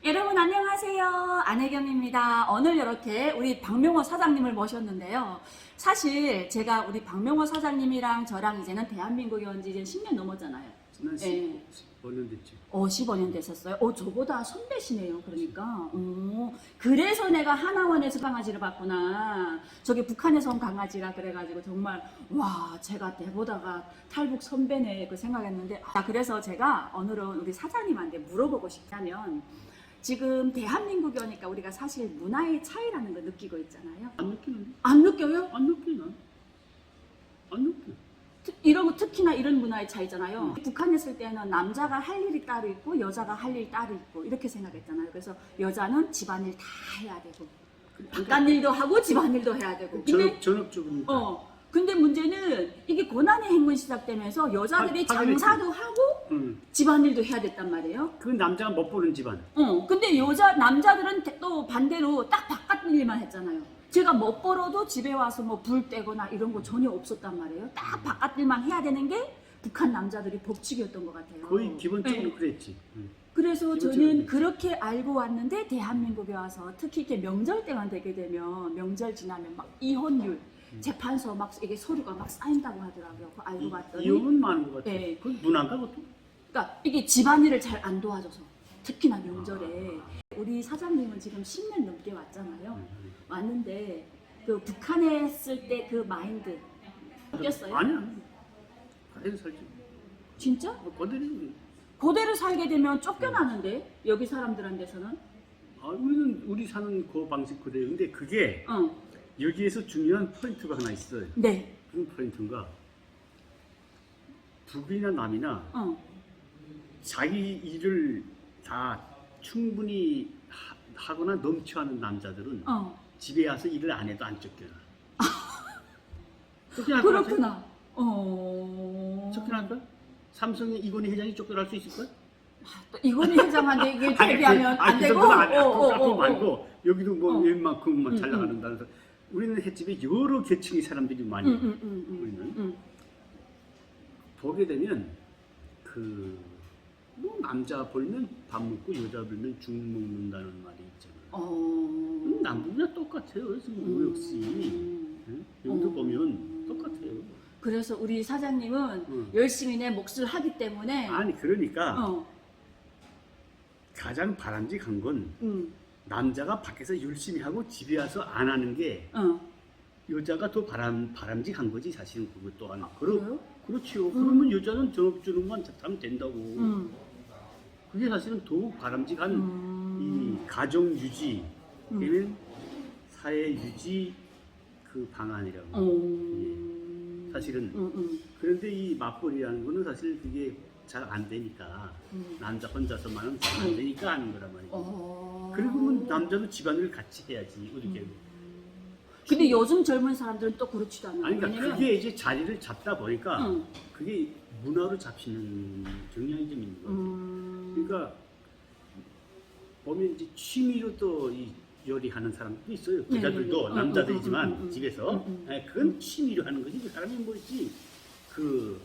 여러분 안녕하세요. 안혜경입니다. 오늘 이렇게 우리 박명호 사장님을 모셨는데요. 사실 제가 우리 박명호 사장님이랑 저랑 이제는 대한민국에 온 지 이제 10년 넘었잖아요. 지난 15년 됐죠. 15년 됐었어요. 저보다 선배시네요. 그러니까. 그래서 내가 하나원에서 강아지를 봤구나. 저기 북한에서 온 강아지라 그래가지고 정말 와 제가 내보다가 탈북 선배네 그 생각했는데 그래서 제가 오늘은 우리 사장님한테 물어보고 싶다면 지금 대한민국에 오니까 우리가 사실 문화의 차이라는 걸 느끼고 있잖아요. 안 느끼는데? 안 느껴요? 안 느끼 난. 안 느껴. 특히나 이런 문화의 차이잖아요. 북한에 있을 때는 남자가 할 일이 따로 있고 여자가 할 일이 따로 있고 이렇게 생각했잖아요. 그래서 여자는 집안일 다 해야 되고 바깥일도 하고 집안일도 해야 되고. 근데 전업주부니까. 근데 문제는 이게 고난의 행군 시작되면서 여자들이 장사도 하고 집안일도 해야 됐단 말이에요. 그 남자가 못 보는 집안. 근데 남자들은 또 반대로 딱 바깥 일만 했잖아요. 제가 못 벌어도 집에 와서 뭐 불 떼거나 이런 거 전혀 없었단 말이에요. 딱 바깥 일만 해야 되는 게 북한 남자들이 법칙이었던 것 같아요. 거의 기본적으로 네. 그랬지. 그래서 저는 그랬지. 그렇게 알고 왔는데 대한민국에 와서 특히 이렇게 명절 때만 되게 되면 명절 지나면 막 이혼율 재판소 막 이게 서류가 막 쌓인다고 하더라고요. 그거 알고 봤더니 이혼은 많은 것 같아. 네. 그 문화인가 그것도? 그러니까 이게 집안일을 잘 안 도와줘서 특히나 명절에 우리 사장님은 지금 10년 넘게 왔잖아요. 왔는데 그 북한에 했을 때 그 마인드 바뀌었어요? 아니야. 그대로 살지. 진짜? 그대로. 그대로 살게 되면 쫓겨나는데 여기 사람들한테서는 우리 사는 그 방식 그대로. 근데 그게 어. 여기에서 중요한 포인트가 하나 있어요. 네. 무슨 포인트인가? 북이나 남이나 자기 일을 다 충분히 하거나 넘쳐하는 남자들은 집에 와서 일을 안 해도 안 쫓겨나. 쫓겨날 것 같아? 그렇구나. 쫓겨날까? 삼성의 이건희 회장이 쫓겨날 수 있을까? 또 이건희 회장한테 이게 대비하면 안 되고. 그거 말고 여기도 뭐 웬만큼만 잘 음. 나가는다. 우리는 횟집에 여러 계층의 사람들이 많이 우리는 보게 되면 뭐 남자 벌면 밥 먹고 여자 벌면 죽 먹는다는 말이 있잖아요. 남북이나 똑같아요. 뭐 역시 여기도 보면 똑같아요. 그래서 우리 사장님은 열심히 내 몫을 하기 때문에 아니 그러니까 가장 바람직한 건 남자가 밖에서 열심히 하고 집에 와서 안 하는 게 여자가 더 바람직한 거지 사실은 그것 또한. 그래요? 그렇지요. 그러면 여자는 전업주로만 하면 된다고. 그게 사실은 더욱 바람직한 이 가정 유지, 그러면 사회 유지 그 방안이라고. 예. 사실은. 그런데 이 맞벌이라는 거는 사실 그게 잘 안 되니까 남자 혼자서만은 잘 안 되니까 하는 거란 말이에요. 그리고 남자도 집안을 같이 해야지 이렇게. 근데 요즘 젊은 사람들은 또 그렇지도 않아요. 아니 그러니까 왜냐면 그게 이제 자리를 잡다 보니까 그게 문화로 잡히는 경향이 좀 있는 거예요. 그러니까 보면 이제 취미로 또 이 요리하는 사람도 있어요. 여자들도 남자들이지만 집에서 그건 취미로 하는 거지. 그 사람이 뭐 있지 그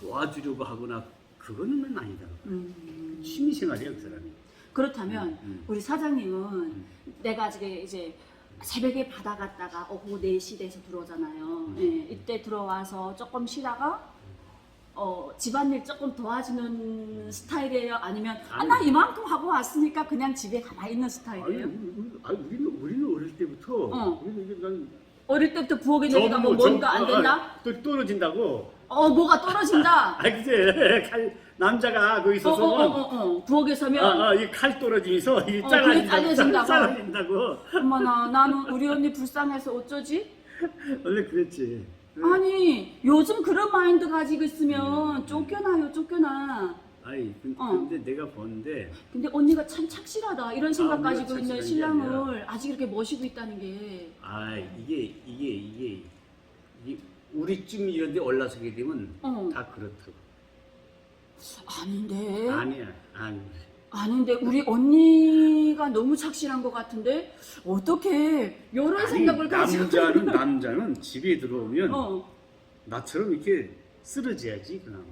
도와주려고 하거나 그거는 아니다. 취미 생활이야 그 사람이. 그렇다면 우리 사장님은 내가 지금 이제 새벽에 받아갔다가 오후 4시 돼서 들어오잖아요. 예, 이때 들어와서 조금 쉬다가 집안일 조금 도와주는 스타일이에요? 아니면 나 이만큼 하고 왔으니까 그냥 집에 가만히 있는 스타일이에요? 우리는 어릴 때부터 우리는 어릴 때부터 부엌에 내니까 뭐 뭔가 안 된다? 또 떨어진다고. 뭐가 떨어진다? 그제 남자가 거기 있어서 부엌에 서면 이 칼 떨어지면서 이 그게 잘려진다고? 잘라진다고. 어머나 나는 우리 언니 불쌍해서 어쩌지? 원래 그랬지. 아니 요즘 그런 마인드 가지고 있으면 쫓겨나요 쫓겨나. 아니 근데 내가 보는데 근데 언니가 참 착실하다 이런 생각 우리가 가지고 있는 착실한 게 신랑을 아직 이렇게 모시고 있다는 게. 이게 우리쯤 이런 데 올라서게 되면 다 그렇다고. 아닌데. 아니야. 아닌데 우리 언니가 너무 착실한 것 같은데 어떻게 이런 생각을 가지고. 남자는 집에 들어오면 나처럼 이렇게 쓰러져야지 그냥.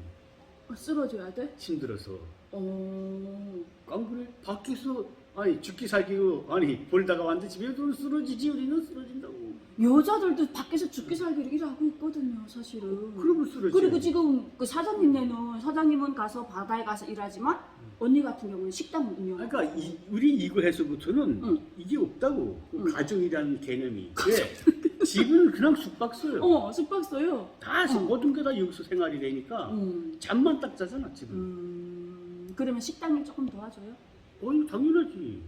쓰러져야 돼? 힘들어서. 안 그래? 밖에서 아니 죽기 살기로 아니 벌다가 왔는데 집에 들어 쓰러지지 우리는 쓰러진다고. 여자들도 밖에서 죽기 살기로 일하고 있거든요, 사실은. 그러면 쓰러지. 그리고 지금 그 사장님은 가서 바다에 가서 일하지만 언니 같은 경우는 식당 운영. 그러니까 우리 이거 해서부터는 응. 이게 없다고. 응. 가정이라는 개념이. 왜? 집은 그냥 숙박 써요. 숙박 써요. 다 모든 게 다 여기서 생활이 되니까 잠만 딱 자잖아 집은. 그러면 식당일 조금 도와줘요? 어이 당연하지.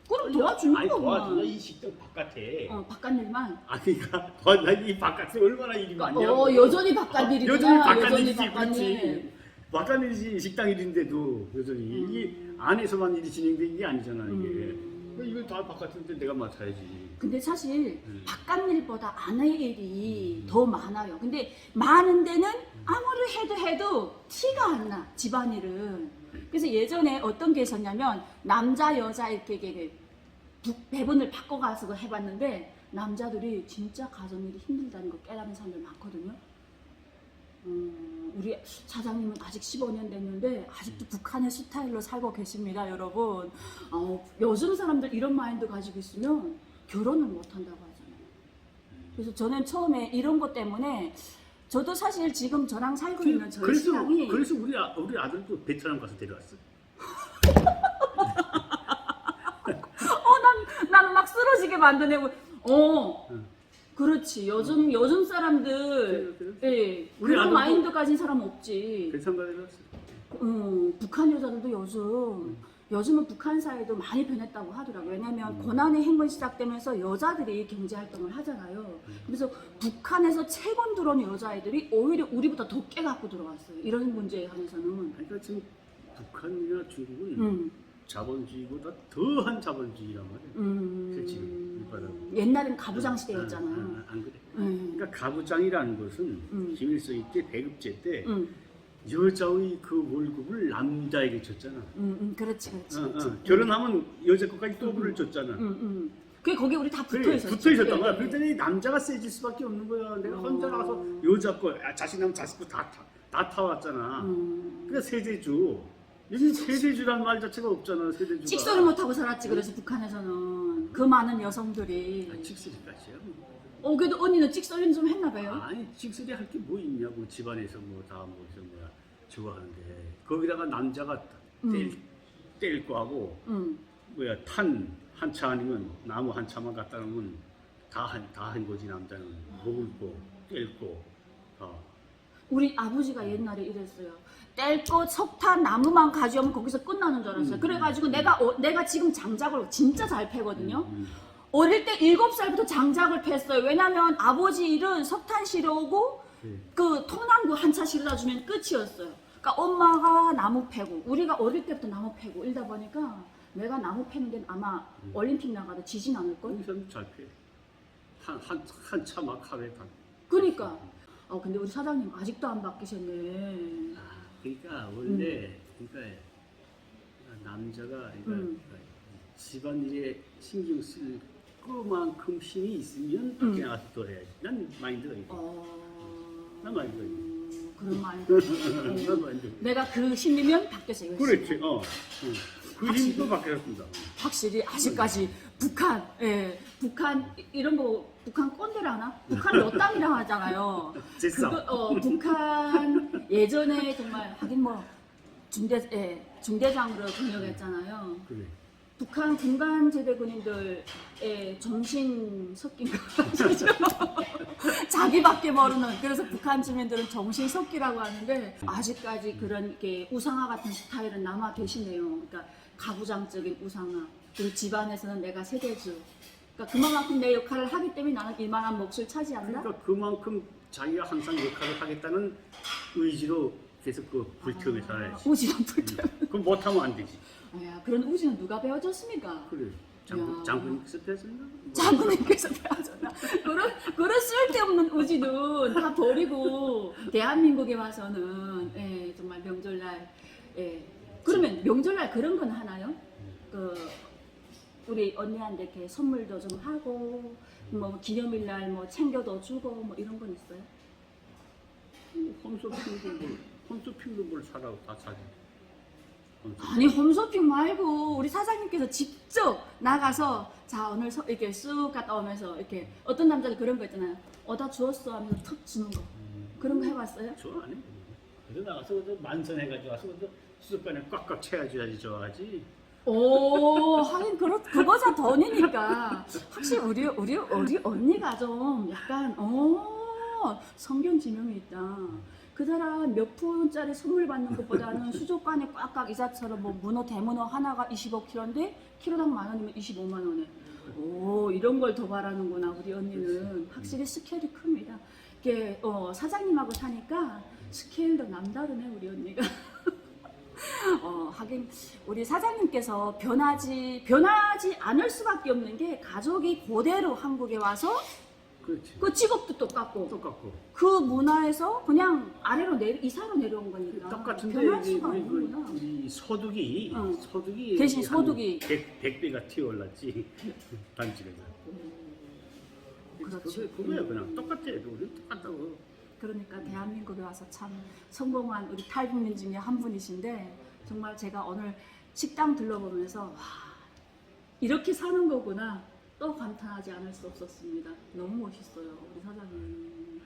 그럼 도와주는 아니 거구나. 도와주나 이 식당 바깥에. 바깥 일만. 그러니까 난이 바깥에 얼마나 일이 많냐고. 여전히 바깥 일이구나. 여전히 바깥 일이지, 바깥 일. 그렇지. 바깥 일이지 식당 일인데도 여전히 이게 안에서만 일이 진행되는 게 아니잖아 이게. 이거 다 바깥인데 내가 맡아야지. 근데 사실 바깥 일보다 아내 일이 더 많아요. 근데 많은 데는 아무리 해도 티가 안 나, 집안일은. 그래서 예전에 어떤 게 있었냐면 남자 여자 이렇게 배분을 바꿔가지고 해봤는데 남자들이 진짜 가정일이 힘들다는 거 깨달은 사람들 많거든요. 우리 사장님은 아직 15년 됐는데 아직도 북한의 스타일로 살고 계십니다, 여러분. 요즘 사람들 이런 마인드 가지고 있으면 결혼을 못 한다고 하잖아요. 그래서 저는 처음에 이런 것 때문에 저도 사실 지금 저랑 살고 있는 저희 신랑이 그래서 우리 아들도 베트남 가서 데려왔어. 나는 막 쓰러지게 만드네고. 그렇지. 요즘 사람들, 예, 그런 아들도- 마인드 가진 사람 없지. 베트남 가서 데려왔어. 북한 여자들도 요즘은 북한 사회도 많이 변했다고 하더라고요. 왜냐하면 고난의 행군 시작되면서 여자들이 경제 활동을 하잖아요. 그래서 북한에서 채권 들어온 여자애들이 오히려 우리보다 더 깨갖고 들어왔어요. 이런 문제에 한해서는. 그러니까 지금 북한이나 중국은 자본주의보다 더한 자본주의란 말이야. 그렇지. 옛날엔 가부장 시대였잖아요. 안 그래. 그러니까 가부장이라는 것은 김일성이 때 배급제 때 여자의 그 월급을 남자에게 줬잖아. 그렇지. 결혼하면 여자 것까지 더블을 줬잖아. 그게 거기 우리 다 그래, 붙어 있었죠. 붙어 있었단 말이야. 그랬더니 남자가 세질 수밖에 없는 거야. 내가 혼자 나가서 여자 거, 자식남 자식 거 다 타왔잖아. 그러니까 세대주. 여기 세대주란 말 자체가 없잖아. 세대주가. 찍소리 못하고 살았지. 그래서 북한에서는 그 많은 여성들이. 찍소리까지야. 그래도 언니는 찍소리는 좀 했나 봐요. 아니 찍소리 할 게 뭐 있냐고. 집안에서 뭐 다 뭐저 뭐야 좋아하는데 거기다가 남자가 뗄 거 하고 뭐야 한 차 아니면 나무 한 차만 갖다 놓으면 다 한 거지. 남자는 먹을 거 뗄 거 다. 우리 아버지가 옛날에 이랬어요. 뗄거 석탄 나무만 가져오면 거기서 끝나는 줄 알았어요. 그래가지고 내가 지금 장작을 진짜 잘 패거든요. 어릴 때 7살부터 장작을 팼어요. 왜냐면 아버지 일은 석탄 실어오고 그 통나무 한 차 실어다 주면 끝이었어요. 그러니까 엄마가 나무 패고 우리가 어릴 때부터 나무 패고 이러다 보니까 내가 나무 패는 데는 아마 올림픽 나가도 지진 않을걸? 이 사람 잘 패. 한 차 막 하래 다. 그러니까. 근데 우리 사장님 아직도 안 바뀌셨네. 그러니까 원래 그러니까 남자가 그러니까 집안일에 신경 쓸 그만큼 힘이 있으면 밖에 나가서 더 해야지. 난 마인드가 이거. 난 마인드가 이거. 그런 마인드. 난 마인드. 내가 그 힘이면 바뀌었어요. 그렇지. 그 힘도 바뀌었습니다. 확실히 아직까지 북한 이런 거 북한 꼰대라 하나? 북한 여땅이라고 하잖아요. 제싸. 북한 예전에 정말 하긴 뭐 중대장으로 근역했잖아요. 그래. 북한 군간 제대 군인들의 정신 섞인 거 자기밖에 모르는. 그래서 북한 주민들은 정신 섞기라고 하는데 아직까지 그런 게 우상화 같은 스타일은 남아 계시네요. 그러니까 가부장적인 우상화. 그리고 집안에서는 내가 세대주. 그러니까 그만큼 내 역할을 하기 때문에 나는 이만한 몫을 차지한다. 그러니까 그만큼 자기가 항상 역할을 하겠다는 의지로 계속 그 불태우며 살아야지. 우지는 불태워. 그럼 못하면 안 되지. 그런 우지는 누가 배워줬습니까? 그래. 장군님께서 배웠습니다. 장군님께서 배워줬나? 그런 쓸데없는 우지는 다 버리고 대한민국에 와서는 정말 명절날 그러면 명절날 그런 건 하나요? 우리 언니한테 이렇게 선물도 좀 하고 뭐 기념일날 뭐 챙겨도 주고 뭐 이런 건 있어요? 홈쇼핑도 뭘 사라고 다 사지. 아니 홈쇼핑 말고 우리 사장님께서 직접 나가서 자 오늘 이렇게 쑥 갔다 오면서 이렇게 어떤 남자들 그런 거 있잖아요. 다 주웠어 하면서 턱 주는 거 그런 거 해봤어요? 좋아하네. 그래서 나가서 만선해가지고 와서 수족관에 꽉꽉 채워줘야지 좋아하지. 오, 하긴 그거자 던이니까. 확실히 우리 언니가 좀 약간, 성경 지명이 있다. 그 사람 몇 푼짜리 선물 받는 것보다는 수족관에 꽉꽉 이자처럼 뭐 문어, 대문어 하나가 25kg인데 키로당 10,000원이면 25만 원에. 오, 이런 걸 더 바라는구나, 우리 언니는. 확실히 스케일이 큽니다. 이게, 사장님하고 사니까 스케일도 남다르네, 우리 언니가. 하긴 우리 사장님께서 변하지 않을 수밖에 없는 게 가족이 그대로 한국에 와서 그렇지. 그 직업도 똑같고 똑같고. 그 문화에서 그냥 아래로 이사로 내려온 거니까 똑같은데 변할 수가 우리 없는구나. 우리 소득이 대신 소득이 100배가 튀어올랐지 단지에서. 그렇죠. 그거야 그냥 똑같아. 우리 똑같다고. 그러니까 대한민국에 와서 참 성공한 우리 탈북민 중에 한 분이신데 정말 제가 오늘 식당 둘러보면서 와, 이렇게 사는 거구나 또 감탄하지 않을 수 없었습니다. 너무 멋있어요 우리 사장님.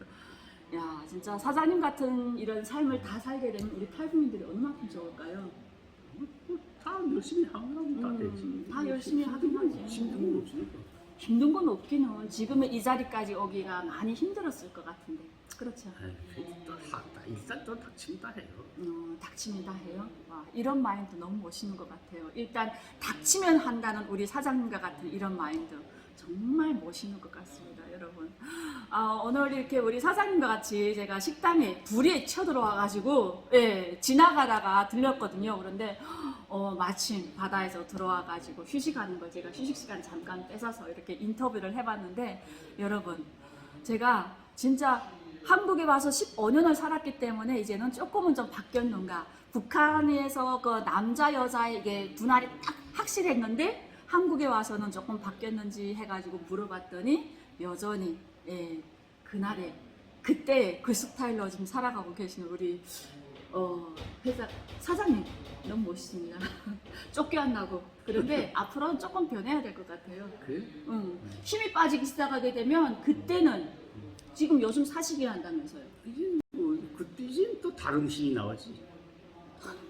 야 진짜 사장님 같은 이런 삶을 다 살게 되면 우리 탈북민들이 얼마큼 좋을까요? 다 열심히 하면 다 되지. 다 열심히 하긴 하지. 힘든 건 없으니까. 힘든 건 없기는 지금의 이 자리까지 오기가 많이 힘들었을 것 같은데 그렇죠? 일단 또 닥치면 다 해요. 닥치면 다 해요? 와, 이런 마인드 너무 멋있는 것 같아요. 일단 닥치면 한다는 우리 사장님과 같은 이런 마인드 정말 멋있는 것 같습니다, 여러분. 오늘 이렇게 우리 사장님과 같이 제가 식당에 불이 쳐들어와가지고 지나가다가 들렸거든요. 그런데 마침 바다에서 들어와가지고 휴식하는 걸 제가 휴식 시간 잠깐 뺏어서 이렇게 인터뷰를 해봤는데 여러분 제가 진짜 한국에 와서 15년을 살았기 때문에 이제는 조금은 좀 바뀌었는가. 북한에서 그 남자 여자의 이게 분할이 딱 확실했는데 한국에 와서는 조금 바뀌었는지 해가지고 물어봤더니 여전히 그때 그 스타일로 지금 살아가고 계시는 우리 회사 사장님 너무 멋있습니다. 쫓겨 안 나고 그런데 앞으로는 조금 변해야 될 것 같아요. 그래? 힘이 빠지기 시작하게 되면 그때는 지금 요즘 사시게 한다면서요? 이제 그때 이제 또 다른 힘이 나오지.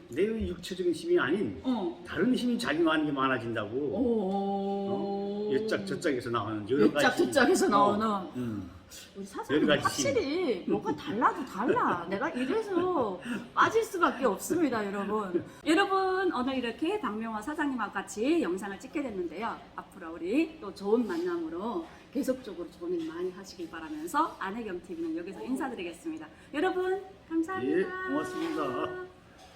내 육체적인 힘이 아닌 다른 힘이 작용하는 게 많아진다고. 저짝에서 나오는 여러 가지. 저짝에서 나오는. 우리 사장님 여러 가지 확실히 뭐가 달라도 달라. 내가 이래서 빠질 수밖에 없습니다, 여러분. 여러분 오늘 이렇게 박명화 사장님하고 같이 영상을 찍게 됐는데요. 앞으로 우리 또 좋은 만남으로 계속적으로 좋은 일 많이 하시길 바라면서 안혜경TV는 여기서 인사드리겠습니다. 여러분 감사합니다. 예, 고맙습니다.